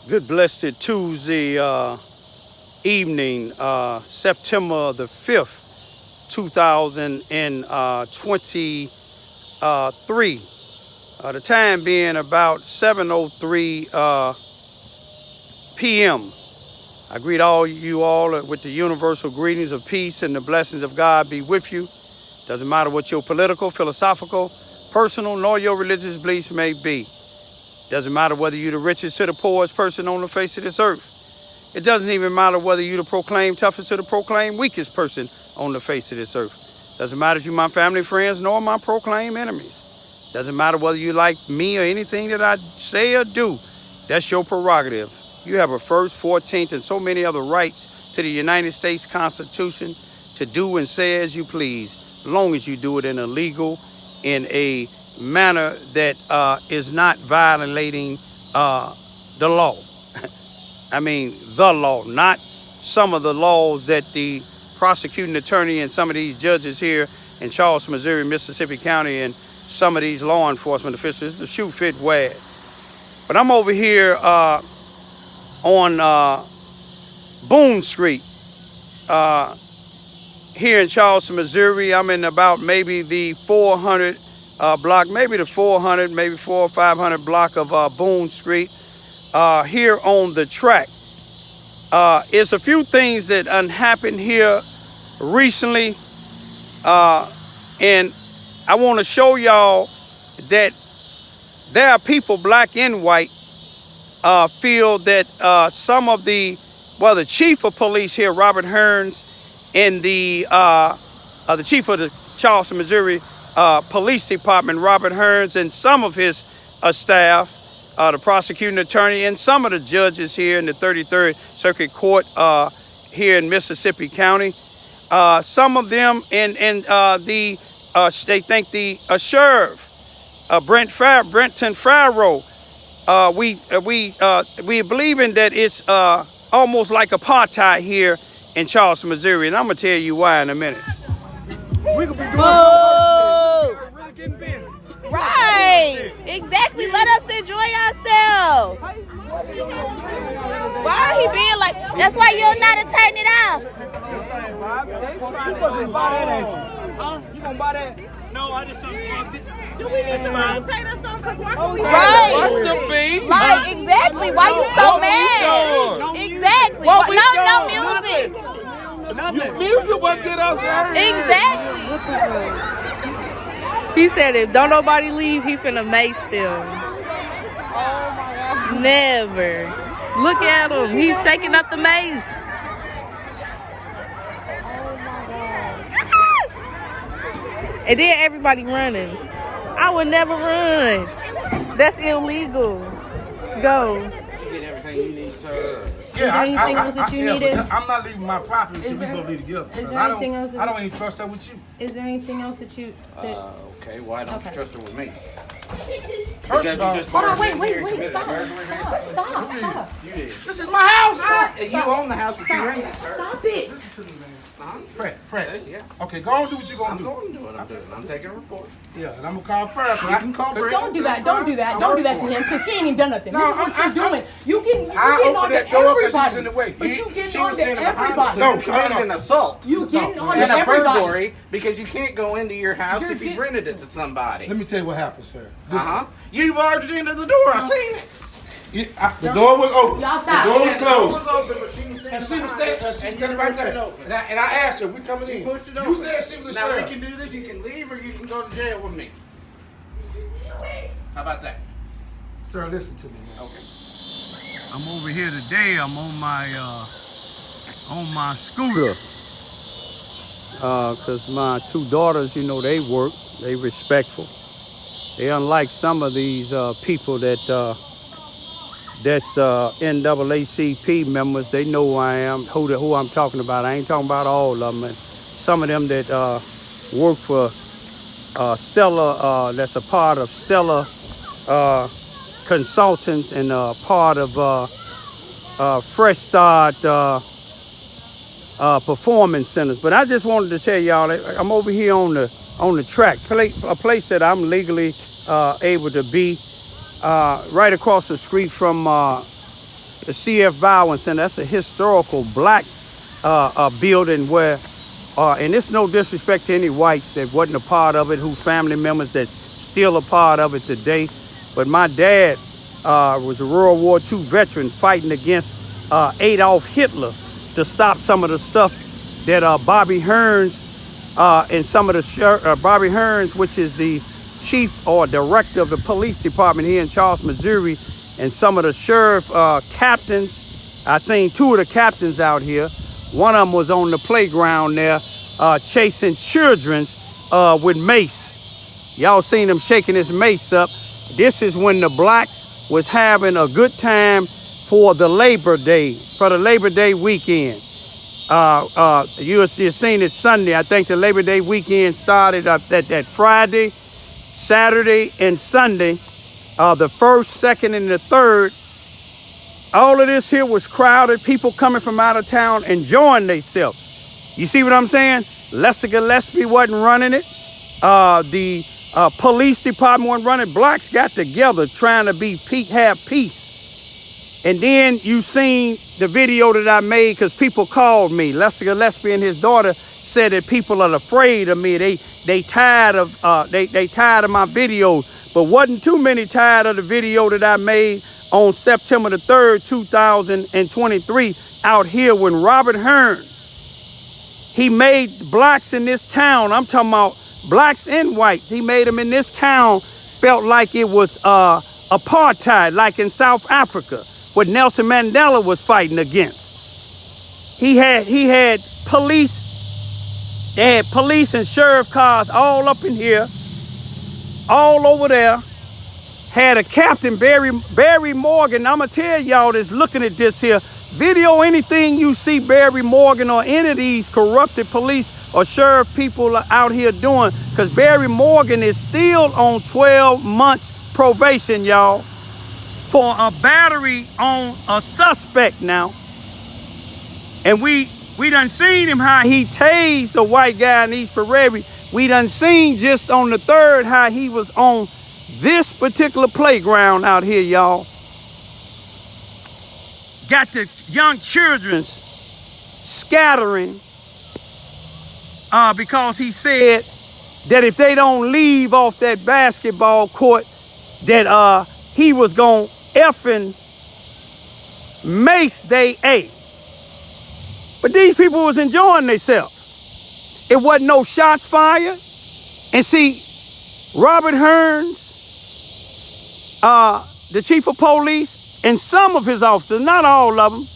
Good blessed Tuesday evening, September the 5th, 2023. The time being about 7:03 p.m. I greet you all with the universal greetings of peace and the blessings of God be with you. Doesn't matter what your political, philosophical, personal, nor your religious beliefs may be. Doesn't matter whether you're the richest or the poorest person on the face of this earth. It doesn't even matter whether you're the proclaimed toughest or the proclaimed weakest person on the face of this earth. Doesn't matter if you're my family, friends, nor my proclaimed enemies. Doesn't matter whether you like me or anything that I say or do. That's your prerogative. You have a first, 14th, and so many other rights to the United States Constitution to do and say as you please, as long as you do it in a legal, in a manner that is not violating the law. I mean, the law, not some of the laws that the prosecuting attorney and some of these judges here in Charleston, Missouri, Mississippi County, and some of these law enforcement officials, the shoe fit wag. But I'm over here on Boone Street here in Charleston, Missouri. I'm in about maybe the 400 block, maybe the 400, maybe 400 or 500 block of Boone Street. Here on the track. It's a few things that happened here recently, and I want to show y'all that there are people, black and white, feel that some of the chief of police here, Robert Hearns, and the chief of the Charleston, Missouri Police Department, Robert Hearns, and some of his staff, the prosecuting attorney, and some of the judges here in the 33rd Circuit Court here in Mississippi County. Some of them and they think the sheriff, Brenton Farrow, we believe in that it's almost like apartheid here in Charleston, Missouri, and I'm gonna tell you why in a minute. We could be doing really getting busy. Right, exactly. Let us enjoy ourselves. Why he being like? That's why you'll not turn it off. You gonna buy that, ain't you? Huh? You gonna buy that? No, I just don't want it. Do we need to rotate us on? Cause why can we? Right. Like exactly. Why you so mad? Exactly. No music. Nothing. Music will get us out. Exactly. He said if don't nobody leave, he finna mace them. Oh my God. Never. Look at him. He's shaking up the mace. Oh my God. And then everybody running. I would never run. That's illegal. Go. You get everything you need, sir. Is there anything else that you needed? I'm not leaving my property until we both leave together. Is there anything else? I don't even trust her with you. Is there anything else that you? Okay, why don't you trust her with me? First of all, Hold on, wait, stop. You did. This is my house. You own the house, but you rent it, sir. Stop it. Fred. Yeah. Okay, go on and do what you're I'm gonna do. going to do what I'm doing. I'm taking a report. Yeah, and I'm gonna call first. I can call Brett. Don't do that to him, because he ain't even done nothing. No, This is what you're doing. You getting I on opened to that door 'cause she was everybody. in the way. But you getting She on was to standing behind everybody. you. No, You committed an assault You getting on to and a everybody. burglary because you can't go into your house You're if you've getting- rented it to somebody. Let me tell you what happened, sir. You barged into the door. I seen it. The door was open. Y'all stop. The door was The door closed. was open, but she was And standing she was behind it, standing you right pushed it there. open. And I asked her, we coming in. You pushed it You open. said she was a Now we sheriff. can do this. You can leave or you can go to jail with me. How about that? Sir, listen to me. Okay. I'm over here today. I'm on my scooter. Cause my two daughters, they work. They respectful. They unlike some of these people that's NAACP members. They know who I am, who I'm talking about. I ain't talking about all of them. And some of them that work for Stella, that's a part of Stella Consultants and part of Fresh Start Performance Centers. But I just wanted to tell y'all, I'm over here on the track, a place that I'm legally able to be, right across the street from the CF Bowen Center. That's a historical black building where, and it's no disrespect to any whites that wasn't a part of it, who family members that's still a part of it today. But my dad was a World War II veteran fighting against Adolf Hitler to stop some of the stuff that Bobby Hearns and some of the Bobby Hearns, which is the chief or director of the police department here in Charles, Missouri, and some of the sheriff captains. I seen two of the captains out here. One of them was on the playground there chasing children with mace. Y'all seen him shaking his mace up. This is when the blacks was having a good time for the Labor Day weekend. You've seen it Sunday. I think the Labor Day weekend started that Friday, Saturday, and Sunday. The first, second, and the third. All of this here was crowded. People coming from out of town enjoying themselves. You see what I'm saying? Lester Gillespie wasn't running it. The police department wasn't running. Blacks got together trying to have peace. And then you seen the video that I made because people called me. Lester Gillespie and his daughter said that people are afraid of me. They tired of tired of my videos, but wasn't too many tired of the video that I made on September the 3rd, 2023 out here when Robert Hearn, he made blacks in this town, I'm talking about blacks and whites, he made them in this town felt like it was apartheid, like in South Africa, what Nelson Mandela was fighting against. He had police, they had police and sheriff cars all up in here, all over there. Had a Captain Barry Morgan. I'm going to tell y'all that's looking at this here. Video anything you see Barry Morgan or any of these corrupted police or sheriff people out here doing, because Barry Morgan is still on 12 months probation, y'all, for a battery on a suspect now. And we done seen him how he tased a white guy in East Prairie. We done seen just on the 3rd how he was on this particular playground out here, y'all. Got the young children scattering because he said that if they don't leave off that basketball court, that he was gonna effing mace they A. But these people was enjoying themselves. It wasn't no shots fired. And see, Robert Hearns, the chief of police, and some of his officers, not all of them,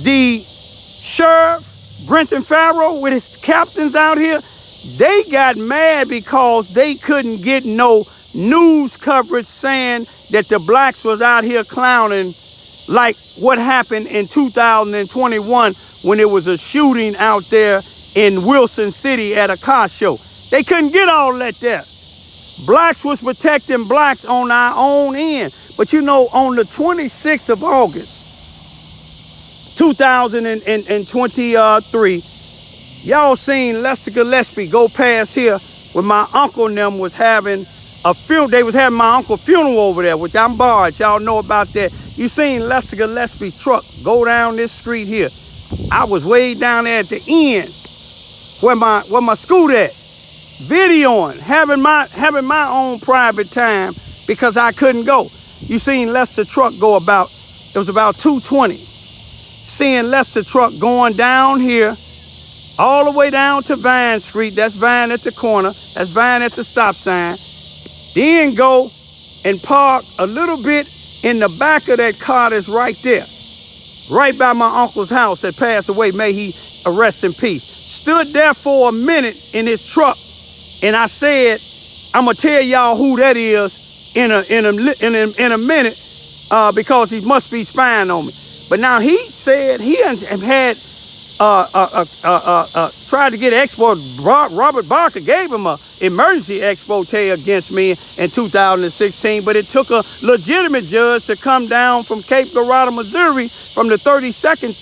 the sheriff, Brenton Farrow, with his captains out here, they got mad because they couldn't get no news coverage saying that the blacks was out here clowning like what happened in 2021 when there was a shooting out there in Wilson City at a car show. They couldn't get all that there. Blacks was protecting blacks on our own end. But you know, on the 26th of August, 2023, y'all seen Lester Gillespie go past here when my uncle and them was having a funeral. They was having my uncle's funeral over there, which I'm barred. Y'all know about that. You seen Lester Gillespie's truck go down this street here. I was way down there at the end where my school at, videoing, having my own private time because I couldn't go. You seen Lester truck go it was about 2:20. Seeing Lester truck going down here, all the way down to Vine Street. That's Vine at the corner. That's Vine at the stop sign. Then go and park a little bit in the back of that car that's right there. Right by my uncle's house that passed away. May he rest in peace. Stood there for a minute in his truck. And I said, I'm going to tell y'all who that is in a minute because he must be spying on me. But now he said he had tried to get export. Robert Barker gave him an emergency expose against me in 2016, but it took a legitimate judge to come down from Cape Girardeau, Missouri, from the 32nd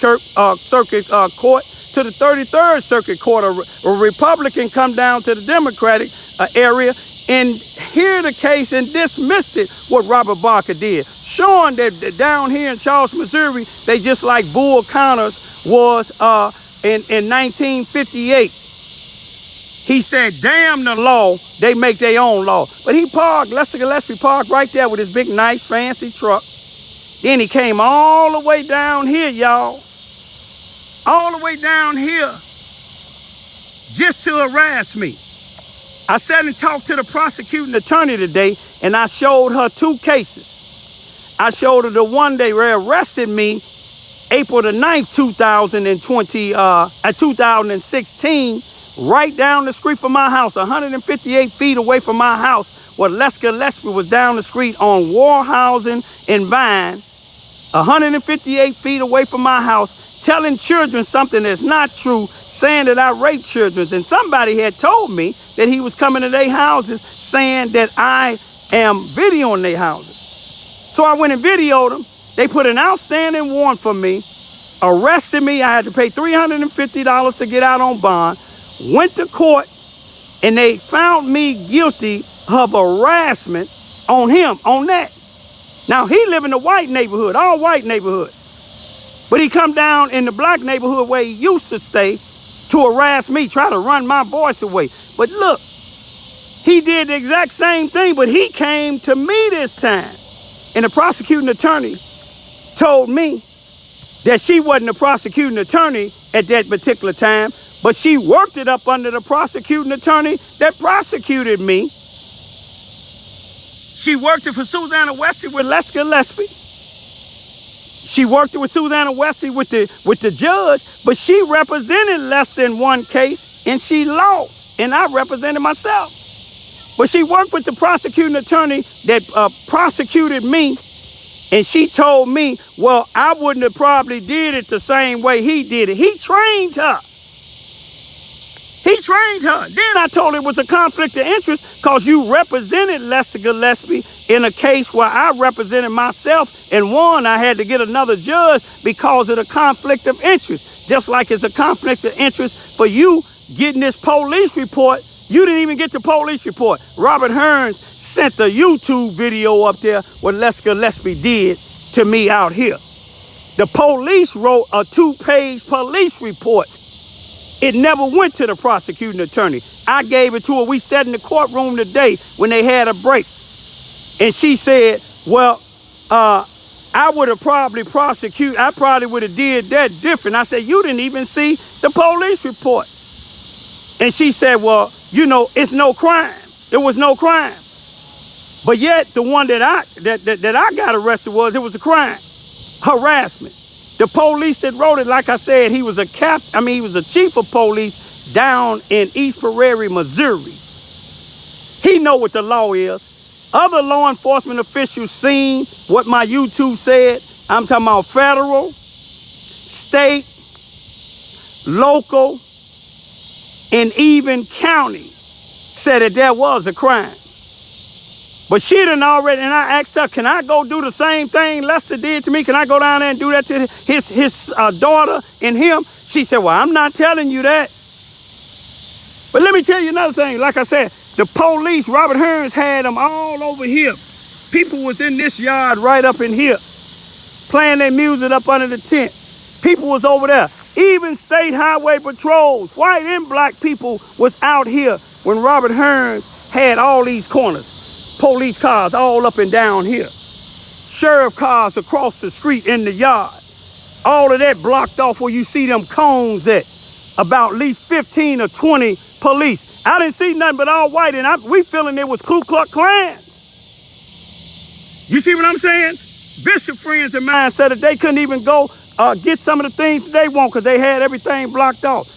Circuit Court to the 33rd Circuit Court. A Republican come down to the Democratic area, and hear the case and dismissed it, what Robert Barker did, showing that down here in Charles, Missouri, they just like bull counters was in 1958. He said, damn the law, they make their own law. But he parked, Lester Gillespie parked right there with his big, nice, fancy truck. Then he came all the way down here, y'all. All the way down here just to harass me. I sat and talked to the prosecuting attorney today, and I showed her 2 cases. I showed her the one they arrested me April the 9th, 2016, right down the street from my house, 158 feet away from my house, where Lester Gillespie was down the street on Warhausen and Vine, 158 feet away from my house, telling children something that's not true, saying that I raped children. And somebody had told me that he was coming to their houses saying that I am videoing their houses. So I went and videoed them. They put an outstanding warrant for me, arrested me. I had to pay $350 to get out on bond, went to court, and they found me guilty of harassment on him, on that. Now, he live in a white neighborhood, all white neighborhood. But he come down in the black neighborhood where he used to stay to harass me, try to run my voice away. But look, he did the exact same thing, but he came to me this time. And the prosecuting attorney told me that she wasn't the prosecuting attorney at that particular time, but she worked it up under the prosecuting attorney that prosecuted me. She worked it for Susanna Wesley with Lester Gillespie. She worked it with Susanna Wesley with the judge, but she represented Lester in one case and she lost, and I represented myself. But she worked with the prosecuting attorney that prosecuted me, and she told me, well, I wouldn't have probably did it the same way he did it. He trained her. He trained her. Then I told her it was a conflict of interest because you represented Lester Gillespie in a case where I represented myself and won. I had to get another judge because of the conflict of interest. Just like it's a conflict of interest for you getting this police report. You didn't even get the police report. Robert Hearns sent the YouTube video up there what Lester Gillespie did to me out here. The police wrote a 2-page police report. It never went to the prosecuting attorney. I gave it to her. We sat in the courtroom today when they had a break. And she said, well, I would have probably prosecuted. I probably would have did that different. I said, you didn't even see the police report. And she said, well, you know, it's no crime. There was no crime. But yet the one that I got arrested it was a crime. Harassment. The police that wrote it, like I said, he was a chief of police down in East Prairie, Missouri. He know what the law is. Other law enforcement officials seen what my YouTube said. I'm talking about federal, state, local, and even county said that there was a crime. But she done already, and I asked her, can I go do the same thing Lester did to me? Can I go down there and do that to his daughter and him? She said, well, I'm not telling you that. But let me tell you another thing. Like I said, the police, Robert Hearns had them all over here. People was in this yard right up in here, playing their music up under the tent. People was over there. Even state highway patrols, white and black people was out here when Robert Hearns had all these corners. Police cars all up and down here. Sheriff cars across the street in the yard. All of that blocked off where you see them cones at. About at least 15 or 20 police. I didn't see nothing but all white, and we feeling it was Ku Klux Klan. You see what I'm saying? Bishop friends of mine said that they couldn't even go get some of the things they want because they had everything blocked off.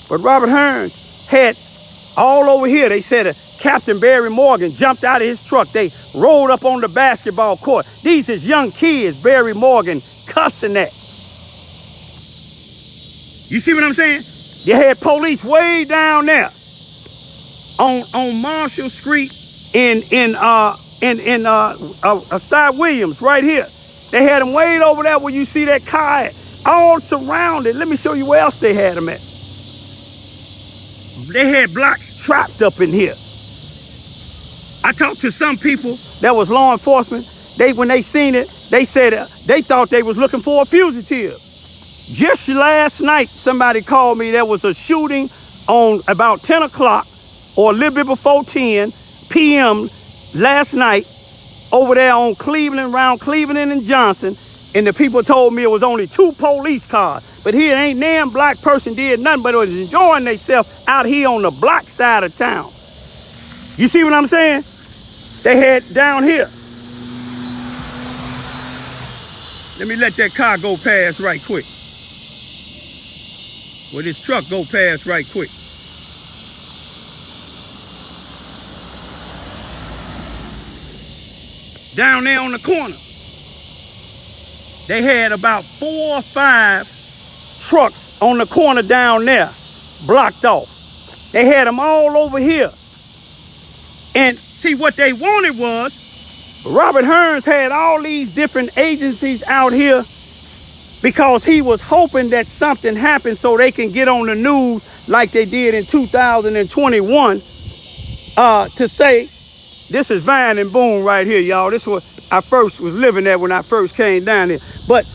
But Robert Hearns had all over here. They said Captain Barry Morgan jumped out of his truck. They rolled up on the basketball court. These is young kids, Barry Morgan cussing at. You see what I'm saying? They had police way down there on Marshall Street in Side Williams right here. They had them way over there where you see that car at, all surrounded. Let me show you where else they had them at. They had blocks trapped up in here. I talked to some people that was law enforcement. When they seen it, they said they thought they was looking for a fugitive. Just last night, somebody called me. There was a shooting on about 10 o'clock or a little bit before 10 p.m. last night over there on Cleveland, around Cleveland and Johnson. And the people told me it was only 2 police cars. But here ain't damn black person did nothing but was enjoying themselves out here on the black side of town. You see what I'm saying? They had down here. Let me let that car go past right quick. Well, this truck go past right quick. Down there on the corner, they had about 4 or 5 trucks on the corner down there, blocked off. They had them all over here. And see, what they wanted was, Robert Hearns had all these different agencies out here because he was hoping that something happened so they can get on the news like they did in 2021 to say, this is Vine and Boone right here, y'all. This is what I first was living at when I first came down there. But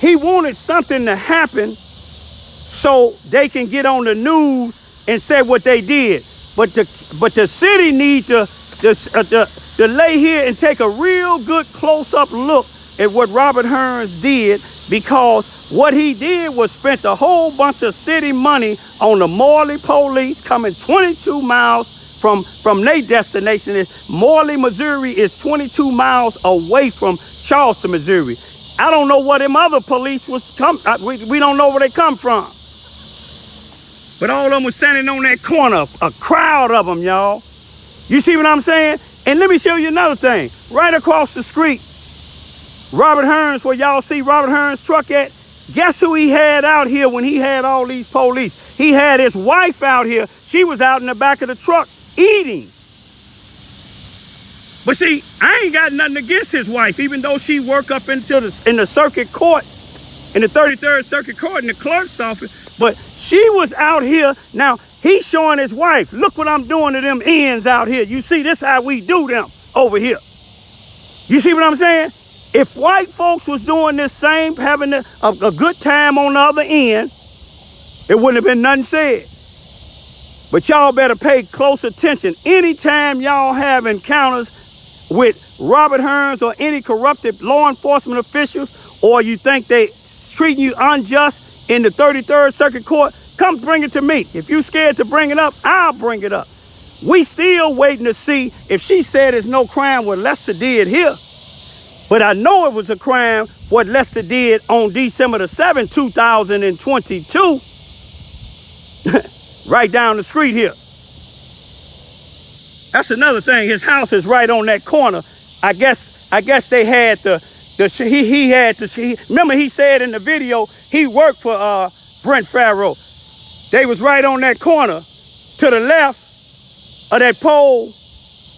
he wanted something to happen so they can get on the news and say what they did. But the city needs to lay here and take a real good close-up look at what Robert Hearns did, because what he did was spent a whole bunch of city money on the Morley police coming 22 miles from their destination. Morley, Missouri is 22 miles away from Charleston, Missouri. I don't know where them other police was we don't know where they come from. But all of them was standing on that corner, a crowd of them, y'all. You see what I'm saying? And let me show you another thing. Right across the street, Robert Hearns, where y'all see Robert Hearns' truck at, guess who he had out here when he had all these police? He had his wife out here. She was out in the back of the truck eating. But see, I ain't got nothing against his wife, even though she work up in the circuit court, in the 33rd Circuit Court in the clerk's office. But she was out here. Now, he's showing his wife, look what I'm doing to them ends out here. You see, this how we do them over here. You see what I'm saying? If white folks was doing this same, having a good time on the other end, it wouldn't have been nothing said. But y'all better pay close attention. Anytime y'all have encounters with Robert Hearns or any corrupted law enforcement officials, or you think they treating you unjust in the 33rd Circuit Court, come bring it to me. If you scared to bring it up, I'll bring it up. We still waiting to see if she said it's no crime what Lester did here. But I know it was a crime what Lester did on December the 7th, 2022. Right down the street here. That's another thing. His house is right on that corner. I guess they had remember he said in the video he worked for Brent Farrow. They was right on that corner. To the left of that pole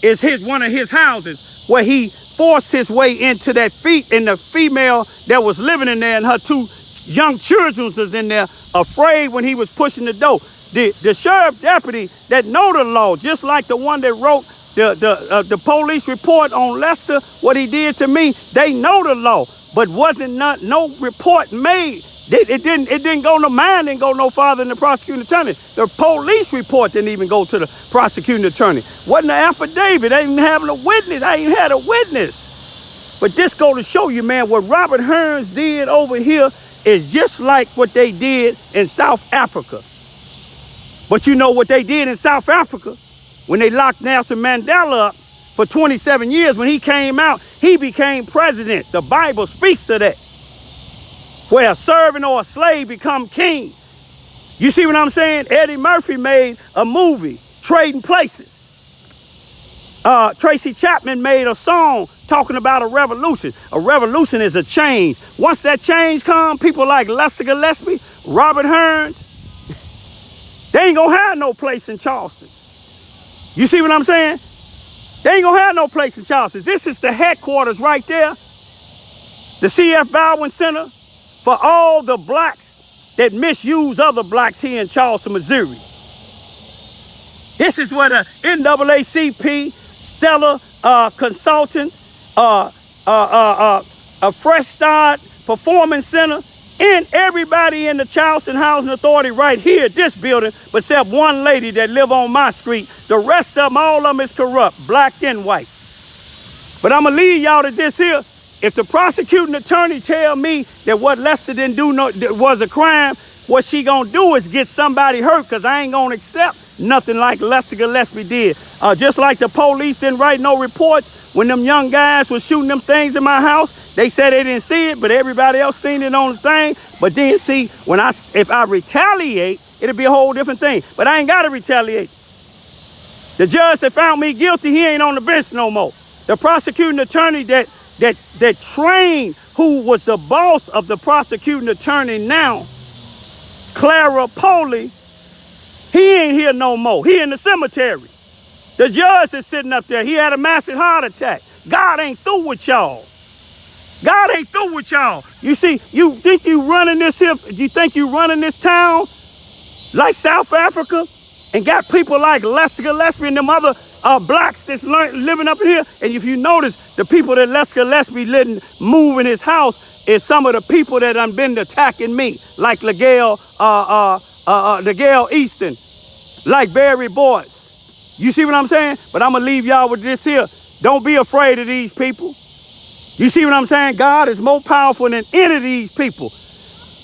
is one of his houses where he forced his way into that and the female that was living in there and her 2 young children was in there, afraid when he was pushing the door. The sheriff deputy that know the law, just like the one that wrote the police report on Lester, what he did to me, they know the law, but wasn't no report made. It didn't go no mine, didn't go no farther than the prosecuting attorney. The police report didn't even go to the prosecuting attorney. Wasn't an affidavit. They didn't have a witness. I ain't had a witness. But this go to show you, man, what Robert Hearns did over here is just like what they did in South Africa. But you know what they did in South Africa? When they locked Nelson Mandela up for 27 years, when he came out, he became president. The Bible speaks of that. Where a servant or a slave become king. You see what I'm saying? Eddie Murphy made a movie, Trading Places. Tracy Chapman made a song talking about a revolution. A revolution is a change. Once that change comes, people like Lester Gillespie, Robert Hearns, they ain't gonna have no place in Charleston. You see what I'm saying? They ain't gonna have no place in Charleston. This is the headquarters right there. The C.F. Baldwin Center for all the blacks that misuse other blacks here in Charleston, Missouri. This is where the NAACP, Stellar Consultant, a Fresh Start Performance Center, and everybody in the Charleston Housing Authority right here, this building, except one lady that live on my street. The rest of them, all of them is corrupt, black and white. But I'm going to lead y'all to this here. If the prosecuting attorney tell me that what Lester didn't do was a crime, what she going to do is get somebody hurt, because I ain't going to accept nothing like Lester Gillespie did. Just like the police didn't write no reports when them young guys was shooting them things in my house. They said they didn't see it, but everybody else seen it on the thing. But then see, if I retaliate, it'll be a whole different thing. But I ain't got to retaliate. The judge that found me guilty, he ain't on the bench no more. The prosecuting attorney that trained, who was the boss of the prosecuting attorney now, Clara Poley, he ain't here no more. He in the cemetery. The judge is sitting up there. He had a massive heart attack. God ain't through with y'all. God ain't through with y'all. You see, you think you running this here, you think you running this town like South Africa and got people like Lester Gillespie and them other blacks that's living up in here. And if you notice, the people that Lester Gillespie letting move in his house is some of the people that done been attacking me, like LaGale Easton, like Barry Boyce. You see what I'm saying? But I'm going to leave y'all with this here. Don't be afraid of these people. You see what I'm saying? God is more powerful than any of these people.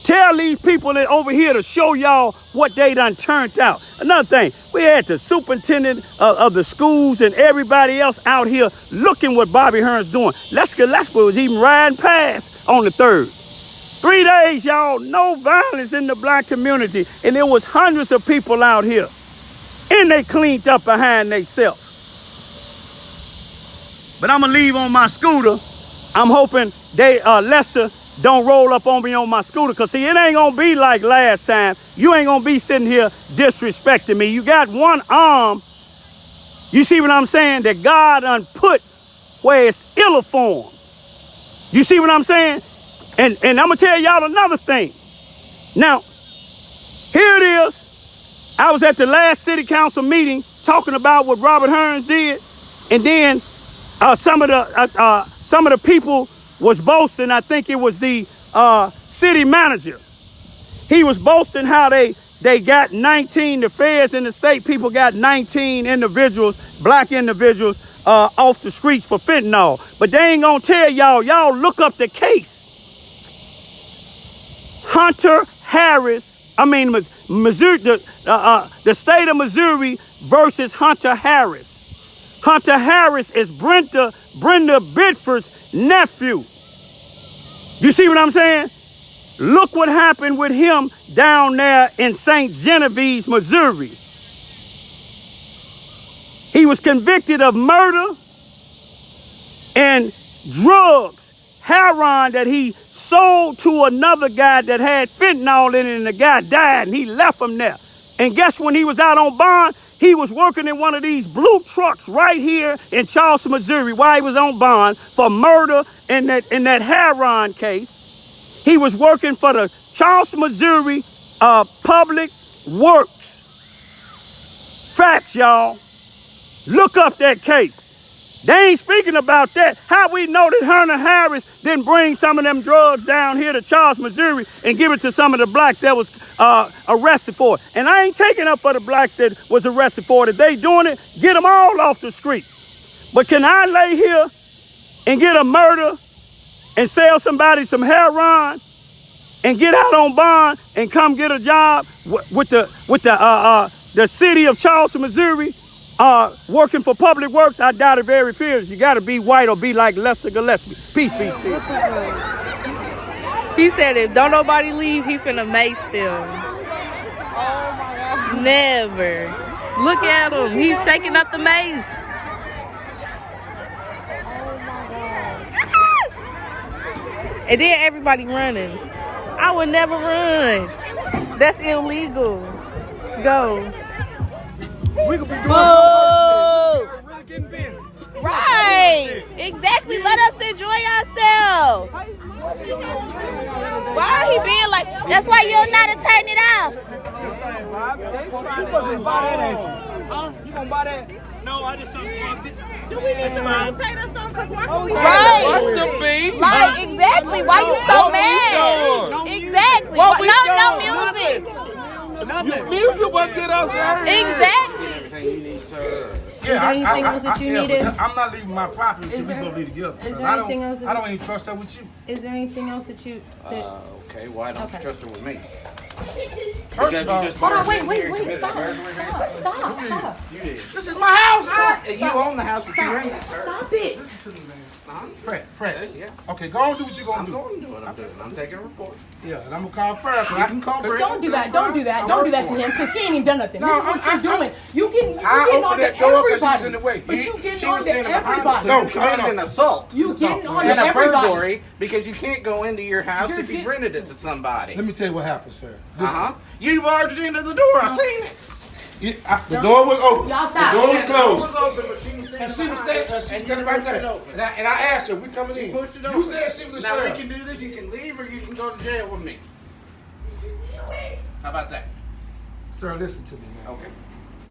Tell these people that over here to show y'all what they done turned out. Another thing, we had the superintendent of the schools and everybody else out here looking what Bobby Hearn's doing. Lester Gillespie was even riding past on the 3rd. 3 days, y'all, no violence in the black community. And there was hundreds of people out here. And they cleaned up behind themselves. But I'm going to leave on my scooter. I'm hoping Lester don't roll up on me on my scooter. Because, see, it ain't going to be like last time. You ain't going to be sitting here disrespecting me. You got one arm, you see what I'm saying, that God done put where it's ill-formed. You see what I'm saying? And I'm going to tell y'all another thing. Now, here it is. I was at the last city council meeting talking about what Robert Hearns did. And then some of the people was boasting. I think it was the city manager. He was boasting how they got 19, the feds in the state people got 19 individuals, black individuals, off the streets for fentanyl. But they ain't gonna tell y'all look up the case. Hunter Harris, Missouri, the state of Missouri versus Hunter Harris. Hunter Harris is Brenda Bedford's nephew. You see what I'm saying? Look what happened with him down there in St. Genevieve, Missouri. He was convicted of murder and drugs, heroin that he sold to another guy that had fentanyl in it, and the guy died and he left him there. And guess when he was out on bond? He was working in one of these blue trucks right here in Charleston, Missouri, while he was on bond for murder in that heroin case. He was working for the Charleston, Missouri Public Works. Facts, y'all. Look up that case. They ain't speaking about that. How we know that Hunter Harris didn't bring some of them drugs down here to Charleston, Missouri and give it to some of the blacks that was arrested for it. And I ain't taking up for the blacks that was arrested for it. If they doing it, get them all off the street. But can I lay here and get a murder and sell somebody some heroin and get out on bond and come get a job with the city of Charleston, Missouri, working for Public Works? I doubt it very seriously. You got to be white or be like Lester Gillespie. Peace be still. He said if don't nobody leave, he finna mace them. Oh my God. Never. Look at him. He's shaking up the mace. And then everybody running. I would never run. That's illegal. Go. We could be doing really getting busy. Right. Exactly. Let us enjoy ourselves. Why are he being like? That's why you're not to turn it off. You supposed to buy that, ain't you? Huh? You gonna buy that? No, I just don't. Do we need to rotate or something? Cause why can we What's the beef? Like, exactly. Why you so What we mad? doing? Exactly. What we No doing? music. Music will get us hurt. Exactly. Is there anything else that you needed? But I'm not leaving my property until we both leave together. Is there anything else? I don't even trust her with you. Is there anything else that you? Okay, why don't you Okay. trust her with me? First of all, Hold on, wait, stop. You did. this is my house. You own the house, but you rent it. Stop it. Fred. Yeah. Okay, go on and do what you're I'm gonna do. going to do what I'm doing. I'm taking a report. Yeah, and I'm gonna call first. I can call Brett. Don't do that. Don't do that to him because he ain't even done nothing. No, This is what you're doing. You getting I on opened to that door 'cause she was everybody. in the way. But you getting She on was to standing behind me, everybody. so No, you committed an assault You getting on to and a everybody. burglary because you can't go into your house You're if you've get- rented it to somebody. Let me tell you what happened, sir. You barged into the door. I seen it. The door was open. Y'all stop. The door was The door closed. was open, but she was And standing she was behind it, standing you right pushed it there. open. And I asked her, we coming in. You pushed it You open. said she was a Now we sheriff. can do this. You can leave or you can go to jail with me. How about that? Sir, listen to me, man. Okay.